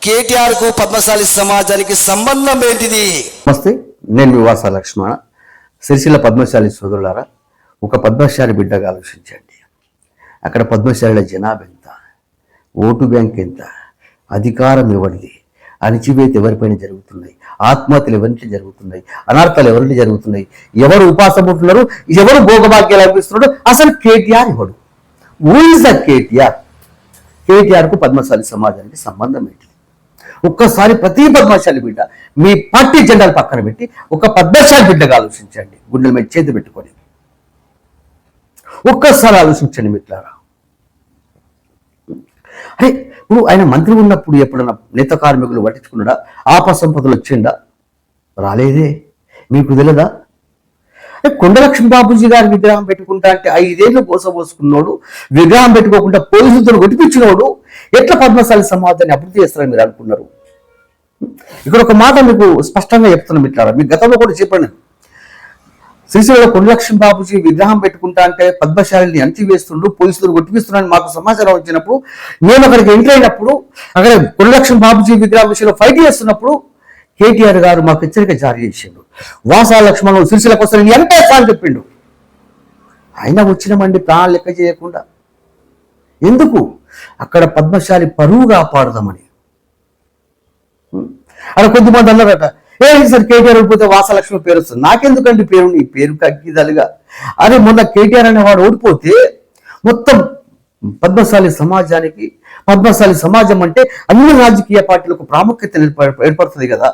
కేటీఆర్కు పద్మశాలి సమాజానికి సంబంధం ఏంటిది? నమస్తే, నేను మీ వాసా లక్ష్మణ. సిరిసిల్ల పద్మశాలి సోదరులారా, ఒక పద్మశాలి బిడ్డగా ఆలోచించండి. అక్కడ పద్మశాలిల జనాభా ఎంత, ఓటు బ్యాంక్ ఎంత, అధికారం ఎవరిది, అణిచివేత ఎవరిపైన జరుగుతున్నాయి, ఆత్మహత్యలు ఎవరికి జరుగుతున్నాయి, అనార్థాలు ఎవరికి జరుగుతున్నాయి, ఎవరు ఉపాసం ఉంటున్నారు, ఎవరు భోగభాగ్యాలు అనిపిస్తున్నాడు, అసలు కేటీఆర్ ఎవడు? Who is the KTR? కేటీఆర్కు పద్మశాలి సమాజానికి సంబంధం ఏంటి? ఒక్కసారి ప్రతి పద్మశాలి బిడ్డ మీ పార్టీ జెండాలు పక్కన పెట్టి ఒక పద్మశాలి బిడ్డగా ఆలోచించండి. గుండెల మీద చేతి పెట్టుకొని ఒక్కసారి ఆలోచించండి మిత్రులారా. అరే, ఇప్పుడు ఆయన మంత్రి ఉన్నప్పుడు ఎప్పుడన్నా నేత కార్మికులు పట్టించుకున్నాడా? ఆపసంపదలు వచ్చిండా? రాలేదే. మీకు తెలియదా? కొండలక్ష్మి బాబుజీ గారి విగ్రహం పెట్టుకుంటా అంటే 5 ఏళ్ళు పోసపోసుకున్నాడు, విగ్రహం పెట్టుకోకుండా పోలీసులతో కొట్టిపించినోడు ఎట్లా పద్మశాలి సమాజాన్ని అభివృద్ధి చేస్తారని మీరు అనుకున్నారు? ఇక్కడ ఒక మాట మీకు స్పష్టంగా చెప్తున్నాం మిత్రులారా, మీకు గతంలో కూడా చెప్పండి. శ్రీశైలంలో కొండలక్ష్మి బాబుజీ విగ్రహం పెట్టుకుంటా అంటే పద్మశాలిని అణచివేస్తుండు, పోలీసులు కొట్టిపిస్తున్నారని మాకు సమాచారం వచ్చినప్పుడు మేము అక్కడికి ఎంటర్ అయినప్పుడు, అక్కడ కొండలక్ష్మి బాబుజీ విగ్రహం విషయంలో ఫైట్ చేస్తున్నప్పుడు కేటీఆర్ గారు మాకు హెచ్చరిక జారీ చేసిండు. వాసా లక్ష్మణ్ సిరిసిల్లకు వస్తారని ఎంత సార్లు చెప్పిండు. ఆయన వచ్చినామండి ప్రాణాలు లెక్క చేయకుండా. ఎందుకు? అక్కడ పద్మశాలి పరువు కాపాడదామని. అక్కడ కొద్దిమంది అన్నారట, సార్ కేటీఆర్ ఓడిపోతే వాసలక్ష్మి పేరు వస్తుంది. నాకెందుకండి పేరు? నీ పేరు కక్కిదలుగా. అరే, మొన్న కేటీఆర్ అనేవాడు ఓడిపోతే మొత్తం పద్మశాలి సమాజానికి, పద్మశాలి సమాజం అంటే అన్ని రాజకీయ పార్టీలకు ప్రాముఖ్యత ఏర్పడుతుంది కదా,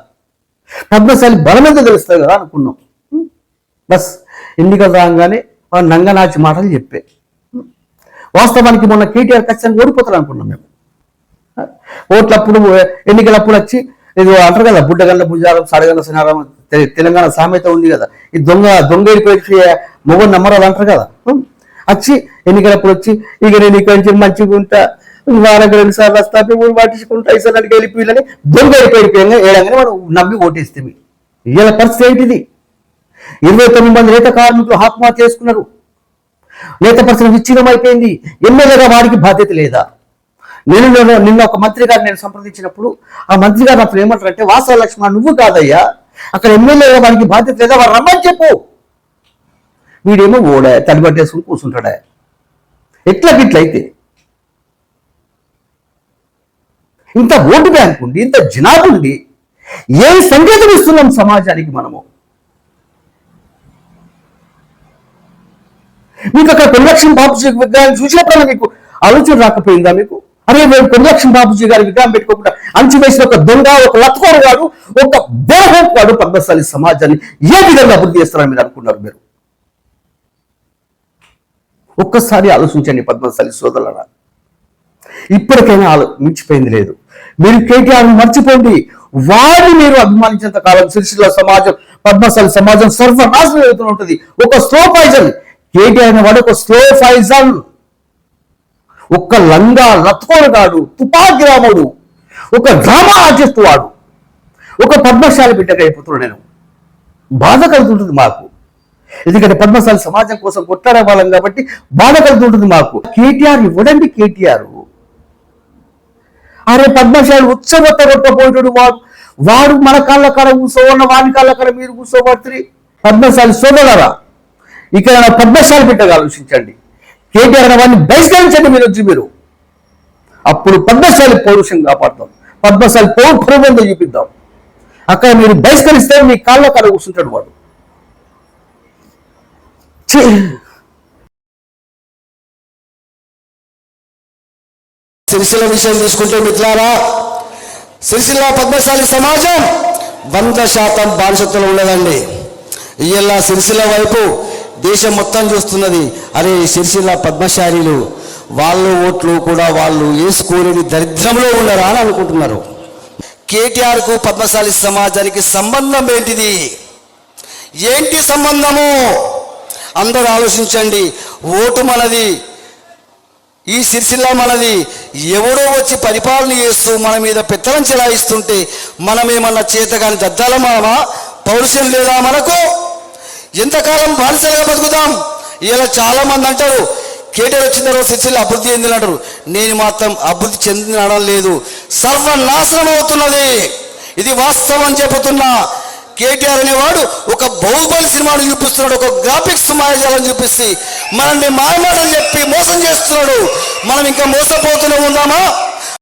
పద్మశాలి బలం ఎంత తెలుస్తుంది కదా అనుకున్నాం. బస్ ఎన్నికలు రాగానే నంగనాచి మాటలు చెప్పే. వాస్తవానికి మొన్న కేటీఆర్ ఖచ్చితంగా ఓడిపోతారు అనుకున్నాం మేము. ఓట్లప్పుడు ఎన్నికలప్పుడు వచ్చి ఏదో అంటారు కదా, బుడ్డగల్ల భుజారం సడగల్ల సినారం, తెలంగాణ సామెత ఉంది కదా, ఈ దొంగ వెళ్ళిపోయి మొగలు నమ్మరాలు అంటారు కదా. వచ్చి ఎన్నికలప్పుడు వచ్చి ఇక నేను ఇక్కడి నుంచి మంచిగా ఉంటా, వారానికి 2 సార్లు వస్తా, ఊరు పట్టించుకుంటా, ఇసలాంటికి వెళ్ళిపోయిలని దొంగ వెళ్ళిపోయిపోయాగా ఏడంగానే మనం నవ్వి ఓటేస్తే ఇవాళ పరిస్థితి ఏంటిది? 29 మంది నేత కార్మికులు ఆత్మహత్య చేసుకున్నారు. నేత పరిస్థితి విచ్ఛిన్నమైపోయింది. ఎమ్మెల్యేగా వారికి బాధ్యత లేదా? నిన్న ఒక మంత్రి గారు నేను సంప్రదించినప్పుడు ఆ మంత్రి గారు అప్పుడు ఏమంటారంటే, వాసా లక్ష్మణ్ నువ్వు కాదయ్యా, అక్కడ ఎమ్మెల్యేగా వారికి బాధ్యత లేదా, వారు రమ్మని చెప్పు. వీడేమో ఓడా తడిపట్టేసుకుని కూర్చుంటాడా? ఎట్లయితే ఇంత ఓటు బ్యాంక్ ఉండి, ఇంత జనాభా ఉండి ఏ సంకేతం ఇస్తున్నాం సమాజానికి మనము? మీకు అక్కడ కొండలక్ష్మి బాబుజీ విగ్రహాన్ని చూసినప్పుడు మీకు ఆలోచన రాకపోయిందా మీకు? అరే, కొండలక్ష్మి బాబుజీ గారి విగ్రహం పెట్టుకోకుండా అంచువేసిన ఒక దొంగ, ఒక లత్కోరు వాడు, ఒక బోహం వాడు పద్మశాలి సమాజాన్ని ఏ విధంగా అభివృద్ధి చేస్తారని మీరు అనుకున్నారు? మీరు ఒక్కసారి ఆలోచించండి పద్మశాలి సోదరులారా. ఇప్పటికైనా మించిపోయింది లేదు. మీరు కేటీఆర్ మర్చిపోండి. వాడిని మీరు అభిమానించేంత కాలం సిరిసిల్ల సమాజం, పద్మశాలి సమాజం సర్వనాశనం అవుతూ ఉంటుంది. ఒక స్లో పాయిజన్. కేటీఆర్ అనే వాడు ఒక స్లో పాయిజన్, ఒక లంగా లత్కోరగాడు, తుపాకి రాముడు, ఒక డ్రామా ఆర్టిస్ట్ వాడు, ఒక పద్మశాలి బిడ్డగా అయిపోతున్నాడు. నేను బాధ కలుగుతుంటుంది మాకు, ఎందుకంటే పద్మశాలి సమాజం కోసం కొట్లాడే వాళ్ళం కాబట్టి బాధ కలుగుతుంటుంది మాకు. కేటీఆర్ ఇవ్వడండి. కేటీఆర్ అరే పద్మశాలి ఉత్సవత కొట్టపోయాడు వాడు మన కాళ్ళ కాడ కూర్చోవన్న, వాడి కాళ్ళ కాడ మీరు కూర్చోబడుతుంది. పద్మశాలి సోదరులారా, ఇక్కడ పద్మశాలి బిడ్డగా ఆలోచించండి. కేటీఆర్ అనే వాడిని బహిష్కరించండి మీరు. అప్పుడు పద్మశాలి పౌరుషం కాపాడుతాం, పద్మశాలి పౌరుబంధం చూపిద్దాం. అక్కడ మీరు బహిష్కరిస్తే మీ కాళ్ళ కాడ కూర్చుంటాడు వాడు. సిరిసిల్ల విషయం తీసుకుంటే మిత్రులారా, సిరిసిల్ల పద్మశాలి సమాజం 100% బానిసత్వంలో ఉన్నదండి. ఇవాళ సిరిసిల్ల వైపు దేశం మొత్తం చూస్తున్నది. అరే, సిరిసిల్ల పద్మశాలీలు వాళ్ళ ఓట్లు కూడా వాళ్ళు వేసుకోలేని దరిద్రంలో ఉన్నారా అని అనుకుంటున్నారు. కేటీఆర్కు పద్మశాలి సమాజానికి సంబంధం ఏంటిది? ఏంటి సంబంధము? అందరూ ఆలోచించండి. ఓటు మనది, ఈ సిరిసిల్ల మనది. ఎవడో వచ్చి పరిపాలన చేస్తూ మన మీద పెత్తనం చెలాయిస్తుంటే మనమేమన్నా చేతగాని దద్దాలమామా? పౌరుషం లేదా మనకు? ఎంతకాలం బానిసలుగా బతుకుతాం? ఇలా చాలా మంది అంటారు కేటీఆర్ వచ్చిన తర్వాత సిరిసిల్ల అభివృద్ధి చెందినట్టు. నేను మాత్రం అభివృద్ధి చెందినడం లేదు, సర్వనాశనం అవుతున్నది. ఇది వాస్తవం చెబుతున్నా. కేటీఆర్ అనేవాడు ఒక బాహుబలి సినిమాను చూపిస్తున్నాడు, ఒక గ్రాఫిక్స్ మాయాజాలను చూపిస్తే మనల్ని మాయమాటలు చెప్పి మోసం చేస్తున్నాడు. మనం ఇంకా మోసపోతూనే ఉందామా?